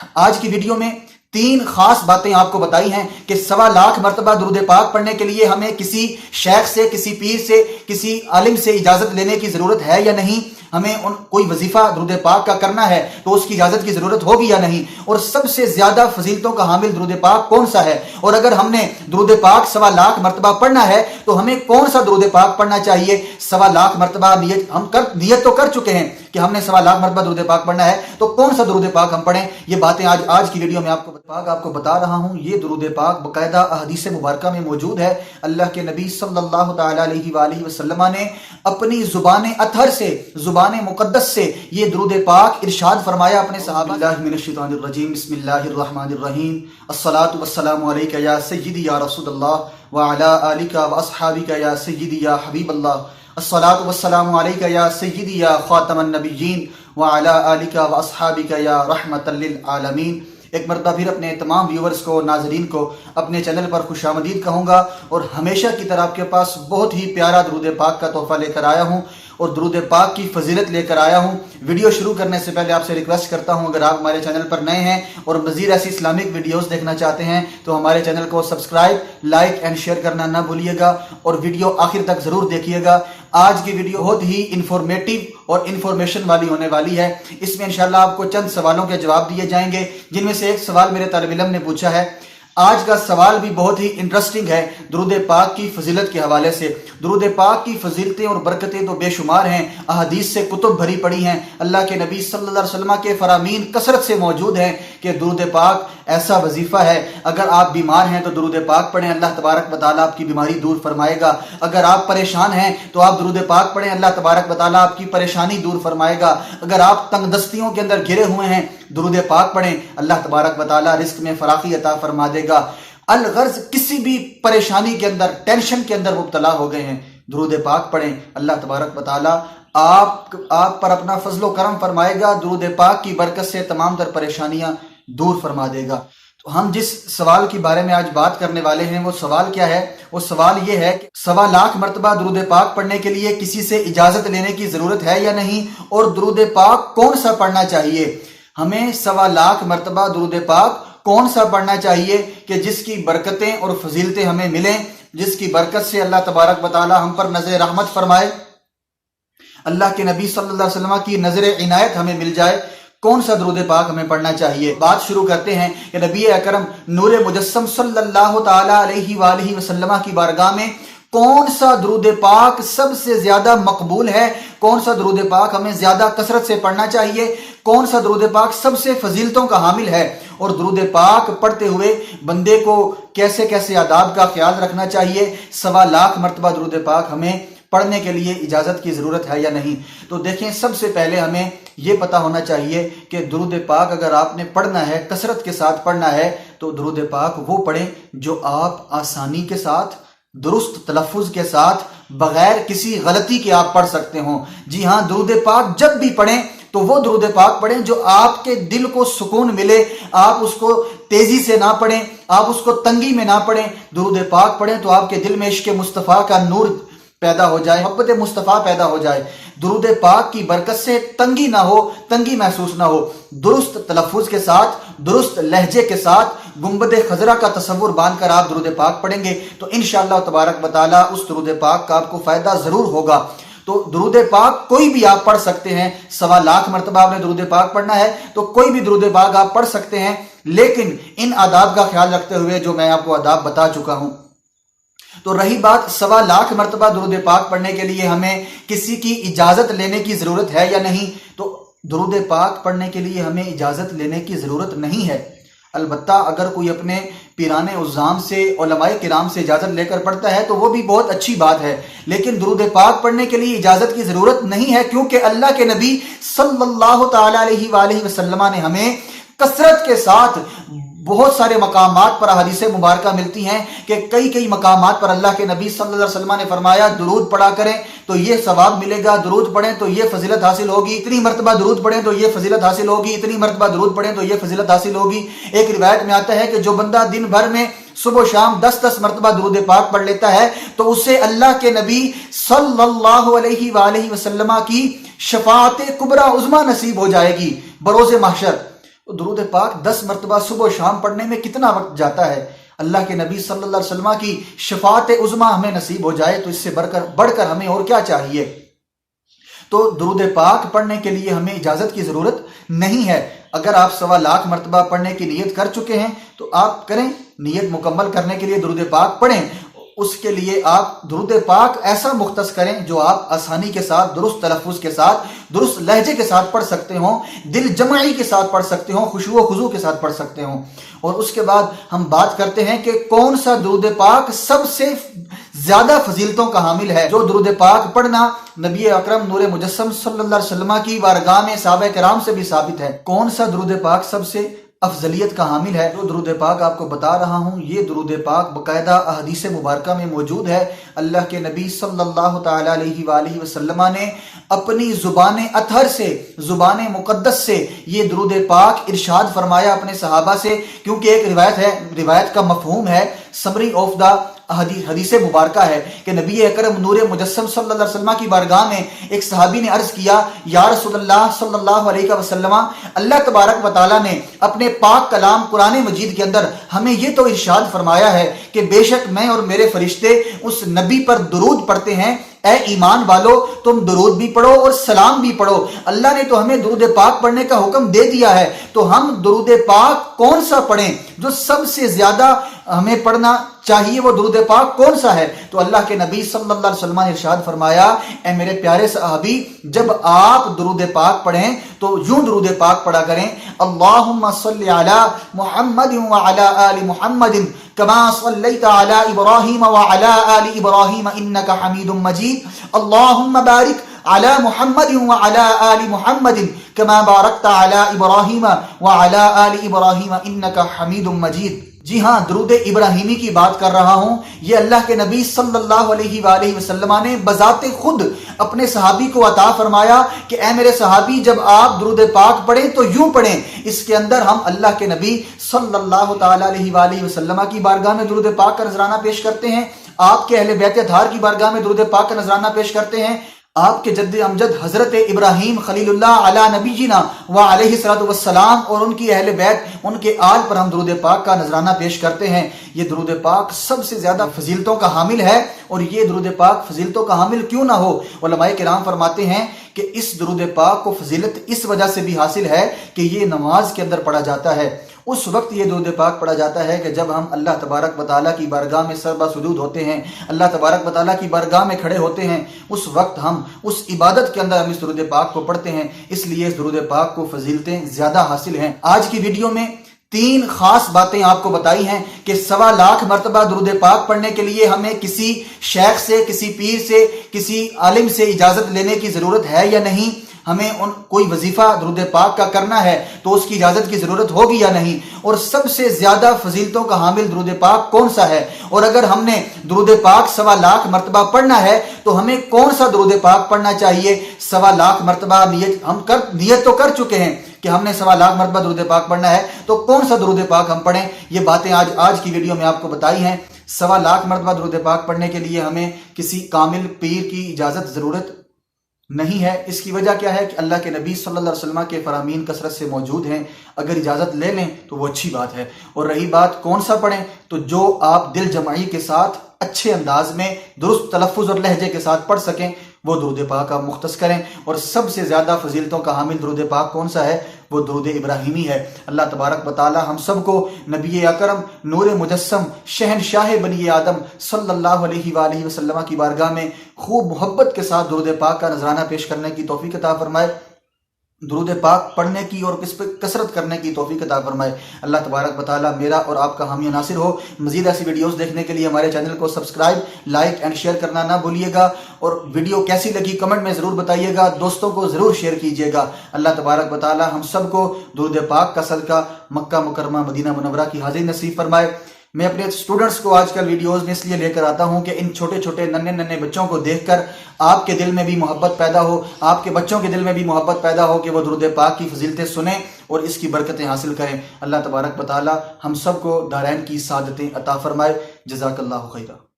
آج کی ویڈیو میں 3 خاص باتیں آپ کو بتائی ہیں کہ 1.25 لاکھ مرتبہ درود پاک پڑھنے کے لیے ہمیں کسی شیخ سے، کسی پیر سے، کسی عالم سے اجازت لینے کی ضرورت ہے یا نہیں، ہمیں کوئی وظیفہ درود پاک کا کرنا ہے تو اس کی اجازت کی ضرورت ہوگی یا نہیں، اور سب سے زیادہ فضیلتوں کا حامل درود پاک کون سا ہے، اور اگر ہم نے درود پاک 1.25 لاکھ مرتبہ پڑھنا ہے تو ہمیں کون سا درود پاک پڑھنا چاہیے۔ 1.25 لاکھ مرتبہ نیت تو کر چکے ہیں کہ ہم نے 1.25 لاکھ مرتبہ درود پاک پڑھنا ہے، تو کون سا درود پاک ہم پڑھیں، یہ باتیں آج کی ویڈیو میں آپ کو بتا رہا ہوں۔ یہ درود پاک باقاعدہ احادیث مبارکہ میں موجود ہے۔ اللہ کے نبی صلی اللہ تعالی علیہ وآلہ وسلم نے اپنی زبان اطہر سے، زبان مقدس سے یہ درود پاک ارشاد فرمایا اپنے صحابہ۔ اللہ من الشیطان الرجیم، بسم اللہ الرحمن الرحیم، الصلاۃ والسلام علیک یا سیدی یا رسول اللہ وعلی آلک واصحابک یا سیدی یا حبیب اللہ، الصلاۃ والسلام علیک یا سیدی یا خاتم النبیین وعلی آلک واصحابک یا رحمۃ للعالمین۔ ایک مرتبہ پھر اپنے تمام ویورز کو، ناظرین کو اپنے چینل پر خوش آمدید کہوں گا، اور ہمیشہ کی طرح آپ کے پاس بہت ہی پیارا درود پاک کا تحفہ لے کر آیا ہوں اور درود پاک کی فضیلت لے کر آیا ہوں۔ ویڈیو شروع کرنے سے پہلے آپ سے ریکویسٹ کرتا ہوں، اگر آپ ہمارے چینل پر نئے ہیں اور مزید ایسی اسلامک ویڈیوز دیکھنا چاہتے ہیں تو ہمارے چینل کو سبسکرائب، لائک اینڈ شیئر کرنا نہ بھولیے گا، اور ویڈیو آخر تک ضرور دیکھیے گا۔ آج کی ویڈیو بہت ہی انفارمیٹیو اور انفارمیشن والی ہونے والی ہے۔ اس میں انشاءاللہ آپ کو چند سوالوں کے جواب دیے جائیں گے، جن میں سے ایک سوال میرے طالب علم نے پوچھا ہے۔ آج کا سوال بھی بہت ہی انٹرسٹنگ ہے درود پاک کی فضیلت کے حوالے سے۔ درود پاک کی فضیلتیں اور برکتیں تو بے شمار ہیں، احادیث سے کتب بھری پڑی ہیں، اللہ کے نبی صلی اللہ علیہ وسلم کے فرامین کثرت سے موجود ہیں کہ درود پاک ایسا وظیفہ ہے، اگر آپ بیمار ہیں تو درود پاک پڑھیں، اللہ تبارک و تعالیٰ آپ کی بیماری دور فرمائے گا۔ اگر آپ پریشان ہیں تو آپ درود پاک پڑھیں، اللہ تبارک و تعالیٰ آپ کی پریشانی دور فرمائے گا۔ اگر آپ تنگ دستیوں کے اندر گھرے ہوئے ہیں، درود پاک پڑھیں، اللہ تبارک و تعالیٰ رزق میں فراخی عطا فرما دے گا۔ الغرض کسی بھی پریشانی کے اندر، ٹینشن کے اندر مبتلا ہو گئے ہیں، درود پاک پڑھیں، اللہ تبارک و تعالیٰ آپ پر اپنا فضل و کرم فرمائے گا، درود پاک کی برکت سے تمام تر پریشانیاں دور فرما دے گا۔ تو ہم جس سوال کے بارے میں آج بات کرنے والے ہیں وہ سوال کیا ہے؟ وہ سوال یہ ہے کہ 1.25 لاکھ مرتبہ درود پاک پڑھنے کے لیے کسی سے اجازت لینے کی ضرورت ہے یا نہیں، اور درود پاک کون سا پڑھنا چاہیے؟ ہمیں 1.25 لاکھ مرتبہ درود پاک کون سا پڑھنا چاہیے کہ جس کی برکتیں اور فضیلتیں ہمیں ملیں، جس کی برکت سے اللہ تبارک و تعالی ہم پر نظر رحمت فرمائے، اللہ کے نبی صلی اللہ علیہ وسلم کی نظر عنایت ہمیں مل جائے؟ کون سا درود پاک ہمیں پڑھنا چاہیے؟ بات شروع کرتے ہیں کہ نبی اکرم نور مجسم صلی اللہ تعالی علیہ وآلہ وسلم کی بارگاہ میں کون سا درود پاک سب سے زیادہ مقبول ہے، کون سا درود پاک ہمیں زیادہ کثرت سے پڑھنا چاہیے، کون سا درود پاک سب سے فضیلتوں کا حامل ہے، اور درود پاک پڑھتے ہوئے بندے کو کیسے کیسے آداب کا خیال رکھنا چاہیے۔ 1.25 لاکھ مرتبہ درود پاک ہمیں پڑھنے کے لیے اجازت کی ضرورت ہے یا نہیں؟ تو دیکھیں، سب سے پہلے ہمیں یہ پتہ ہونا چاہیے کہ درود پاک اگر آپ نے پڑھنا ہے، کثرت کے ساتھ پڑھنا ہے، تو درود پاک وہ پڑھیں جو آپ آسانی کے ساتھ، درست تلفظ کے ساتھ، بغیر کسی غلطی کے آپ پڑھ سکتے ہوں۔ جی ہاں، درود پاک جب بھی پڑھیں تو وہ درود پاک پڑھیں جو آپ کے دل کو سکون ملے، آپ اس کو تیزی سے نہ پڑھیں، آپ اس کو تنگی میں نہ پڑھیں۔ درود پاک پڑھیں تو آپ کے دل میں عشق مصطفیٰ کا نور پیدا ہو جائے، محبت مصطفیٰ پیدا ہو جائے، درود پاک کی برکت سے تنگی نہ ہو، تنگی محسوس نہ ہو۔ درست تلفظ کے ساتھ، درست لہجے کے ساتھ گنبد خضرا کا تصور باندھ کر آپ درود پاک پڑھیں گے تو انشاءاللہ تبارک و تعالیٰ اس درود پاک کا آپ کو فائدہ ضرور ہوگا۔ تو درود پاک کوئی بھی آپ پڑھ سکتے ہیں، 1.25 لاکھ مرتبہ آپ نے درود پاک پڑھنا ہے تو کوئی بھی درود پاک آپ پڑھ سکتے ہیں، لیکن ان آداب کا خیال رکھتے ہوئے جو میں آپ کو آداب بتا چکا ہوں۔ تو رہی بات 1.25 لاکھ مرتبہ درود پاک پڑھنے کے لیے ہمیں کسی کی اجازت لینے کی ضرورت ہے یا نہیں، تو درود پاک پڑھنے کے لیے ہمیں اجازت لینے کی ضرورت نہیں ہے۔ البتہ اگر کوئی اپنے پیران عظام سے، علماء کرام سے اجازت لے کر پڑھتا ہے تو وہ بھی بہت اچھی بات ہے، لیکن درود پاک پڑھنے کے لیے اجازت کی ضرورت نہیں ہے، کیونکہ اللہ کے نبی صلی اللہ تعالی علیہ وآلہ وسلم نے ہمیں کثرت کے ساتھ بہت سارے مقامات پر احادیث مبارکہ ملتی ہیں کہ کئی مقامات پر اللہ کے نبی صلی اللہ علیہ وسلم نے فرمایا درود پڑھا کریں تو یہ ثواب ملے گا، درود پڑھیں تو یہ فضیلت حاصل ہوگی، اتنی مرتبہ درود پڑھیں تو یہ فضیلت حاصل ہوگی، اتنی مرتبہ درود پڑھیں تو یہ فضیلت حاصل ہوگی۔ ایک روایت میں آتا ہے کہ جو بندہ دن بھر میں صبح و شام 10 مرتبہ درود پاک پڑھ لیتا ہے تو اسے اللہ کے نبی صلی اللہ علیہ وآلہ وسلم کی شفاعت کبریٰ عظمیٰ نصیب ہو جائے گی بروز محشر۔ تو درود پاک 10 مرتبہ صبح و شام پڑھنے میں کتنا وقت جاتا ہے؟ اللہ کے نبی صلی اللہ علیہ وسلم کی شفاعت عظمیٰ ہمیں نصیب ہو جائے تو اس سے بڑھ کر ہمیں اور کیا چاہیے؟ تو درود پاک پڑھنے کے لیے ہمیں اجازت کی ضرورت نہیں ہے۔ اگر آپ 1.25 لاکھ مرتبہ پڑھنے کی نیت کر چکے ہیں تو آپ کریں، نیت مکمل کرنے کے لیے درود پاک پڑھیں۔ اس کے لیے آپ درود پاک ایسا مختص کریں جو آپ آسانی کے ساتھ، درست تلفظ کے ساتھ، درست لہجے کے ساتھ پڑھ سکتے ہوں، دل جمعی کے ساتھ پڑھ سکتے ہوں، خشوع و خضوع کے ساتھ پڑھ سکتے ہوں۔ اور اس کے بعد ہم بات کرتے ہیں کہ کون سا درود پاک سب سے زیادہ فضیلتوں کا حامل ہے۔ جو درود پاک پڑھنا نبی اکرم نور مجسم صلی اللہ علیہ وسلم کی بارگاہ میں صحابہ کرام سے بھی ثابت ہے۔ کون سا درود پاک سب سے افضلیت کا حامل ہے؟ جو درود پاک آپ کو بتا رہا ہوں، یہ درود پاک باقاعدہ احادیث مبارکہ میں موجود ہے۔ اللہ کے نبی صلی اللہ تعالی علیہ وآلہ وسلم نے اپنی زبان اطہر سے، زبان مقدس سے یہ درود پاک ارشاد فرمایا اپنے صحابہ سے، کیونکہ ایک روایت ہے، روایت کا مفہوم ہے، سمری آف دا حدیث مبارکہ ہے کہ نبی اکرم نور مجسم صلی اللہ علیہ وسلم کی بارگاہ میں ایک صحابی نے عرض کیا، یا رسول اللہ صلی اللہ علیہ وسلم، اللہ تبارک و تعالیٰ نے اپنے پاک کلام قرآن مجید کے اندر ہمیں یہ تو ارشاد فرمایا ہے کہ بے شک میں اور میرے فرشتے اس نبی پر درود پڑھتے ہیں، اے ایمان والو تم درود بھی پڑھو اور سلام بھی پڑھو۔ اللہ نے تو ہمیں درود پاک پڑھنے کا حکم دے دیا ہے، تو ہم درود پاک کون سا پڑھیں؟ جو سب سے زیادہ ہمیں پڑھنا چاہیے وہ درود پاک کون سا ہے؟ تو اللہ کے نبی صلی اللہ علیہ وسلم نے ارشاد فرمایا، اے میرے پیارے صحابی، جب آپ درود پاک پڑھیں تو یوں درود پاک پڑھا کریں، اللہم صلی علی محمد وعلی آل محمد کما صلیت علی ابراہیم وعلی آل ابراہیم انک حمید مجید، اللہم بارک علی محمد وعلی آل محمد کما بارکت علی ابراہیم وعلی آل ابراہیم انک حمید مجید۔ جی ہاں، درود ابراہیمی کی بات کر رہا ہوں۔ یہ اللہ کے نبی صلی اللہ علیہ وآلہ وسلم نے بذات خود اپنے صحابی کو عطا فرمایا کہ اے میرے صحابی، جب آپ درود پاک پڑھیں تو یوں پڑھیں۔ اس کے اندر ہم اللہ کے نبی صلی اللہ تعالی علیہ وآلہ وسلم کی بارگاہ میں درود پاک کا نذرانہ پیش کرتے ہیں، آپ کے اہل بیت اطہار کی بارگاہ میں درود پاک کا نذرانہ پیش کرتے ہیں، آپ کے جد امجد حضرت ابراہیم خلیل اللہ علی نبینا وعلیہ الصلوۃ والسلام اور ان کی اہل بیت، ان کے آل پر ہم درود پاک کا نذرانہ پیش کرتے ہیں۔ یہ درود پاک سب سے زیادہ فضیلتوں کا حامل ہے، اور یہ درود پاک فضیلتوں کا حامل کیوں نہ ہو؟ علماء کرام فرماتے ہیں کہ اس درود پاک کو فضیلت اس وجہ سے بھی حاصل ہے کہ یہ نماز کے اندر پڑھا جاتا ہے۔ اس وقت یہ درود پاک پڑھا جاتا ہے کہ جب ہم اللہ تبارک و تعالیٰ کی بارگاہ میں سر بسجود ہوتے ہیں، اللہ تبارک و تعالیٰ کی بارگاہ میں کھڑے ہوتے ہیں، اس وقت ہم اس عبادت کے اندر ہم اس درود پاک کو پڑھتے ہیں، اس لیے اس درود پاک کو فضیلتیں زیادہ حاصل ہیں۔ آج کی ویڈیو میں 3 خاص باتیں آپ کو بتائی ہیں کہ 1.25 لاکھ مرتبہ درود پاک پڑھنے کے لیے ہمیں کسی شیخ سے، کسی پیر سے، کسی عالم سے اجازت لینے کی ضرورت ہے یا نہیں، ہمیں کوئی وظیفہ درود پاک کا کرنا ہے تو اس کی اجازت کی ضرورت ہوگی یا نہیں، اور سب سے زیادہ فضیلتوں کا حامل درود پاک کون سا ہے، اور اگر ہم نے درود پاک 1.25 لاکھ مرتبہ پڑھنا ہے تو ہمیں کون سا درود پاک پڑھنا چاہیے۔ 1.25 لاکھ مرتبہ نیت تو کر چکے ہیں کہ ہم نے 1.25 لاکھ مرتبہ درود پاک پڑھنا ہے، تو کون سا درود پاک ہم پڑھیں؟ یہ باتیں آج کی ویڈیو میں آپ کو بتائی ہیں۔ 1.25 لاکھ مرتبہ درود پاک پڑھنے کے لیے ہمیں کسی کامل پیر کی اجازت ضرورت نہیں ہے۔ اس کی وجہ کیا ہے کہ اللہ کے نبی صلی اللہ علیہ وسلم کے فرامین کثرت سے موجود ہیں، اگر اجازت لے لیں تو وہ اچھی بات ہے۔ اور رہی بات کون سا پڑھیں، تو جو آپ دل جمعی کے ساتھ اچھے انداز میں درست تلفظ اور لہجے کے ساتھ پڑھ سکیں وہ درود پاک آپ مختص کریں۔ اور سب سے زیادہ فضیلتوں کا حامل درود پاک کون سا ہے؟ وہ درود ابراہیمی ہے۔ اللہ تبارک و تعالی ہم سب کو نبی اکرم نور مجسم شہنشاہ بنی آدم صلی اللہ علیہ وآلہ وسلم کی بارگاہ میں خوب محبت کے ساتھ درود پاک کا نذرانہ پیش کرنے کی توفیق عطا فرمائے، درود پاک پڑھنے کی اور اس پہ کثرت کرنے کی توفیق عطا فرمائے۔ اللہ تبارک و تعالی میرا اور آپ کا حامی و ناصر ہو۔ مزید ایسی ویڈیوز دیکھنے کے لیے ہمارے چینل کو سبسکرائب، لائک اینڈ شیئر کرنا نہ بھولیے گا، اور ویڈیو کیسی لگی کمنٹ میں ضرور بتائیے گا، دوستوں کو ضرور شیئر کیجیے گا۔ اللہ تبارک و تعالی ہم سب کو درود پاک کا صدقہ مکہ مکرمہ مدینہ منورہ کی حاضری نصیب فرمائے۔ میں اپنے اسٹوڈنٹس کو آج کل ویڈیوز میں اس لیے لے کر آتا ہوں کہ ان چھوٹے چھوٹے ننھے بچوں کو دیکھ کر آپ کے دل میں بھی محبت پیدا ہو، آپ کے بچوں کے دل میں بھی محبت پیدا ہو کہ وہ درود پاک کی فضیلتیں سنیں اور اس کی برکتیں حاصل کریں۔ اللہ تبارک و تعالی ہم سب کو دارین کی سعادتیں عطا فرمائے۔ جزاک اللہ خیرہ۔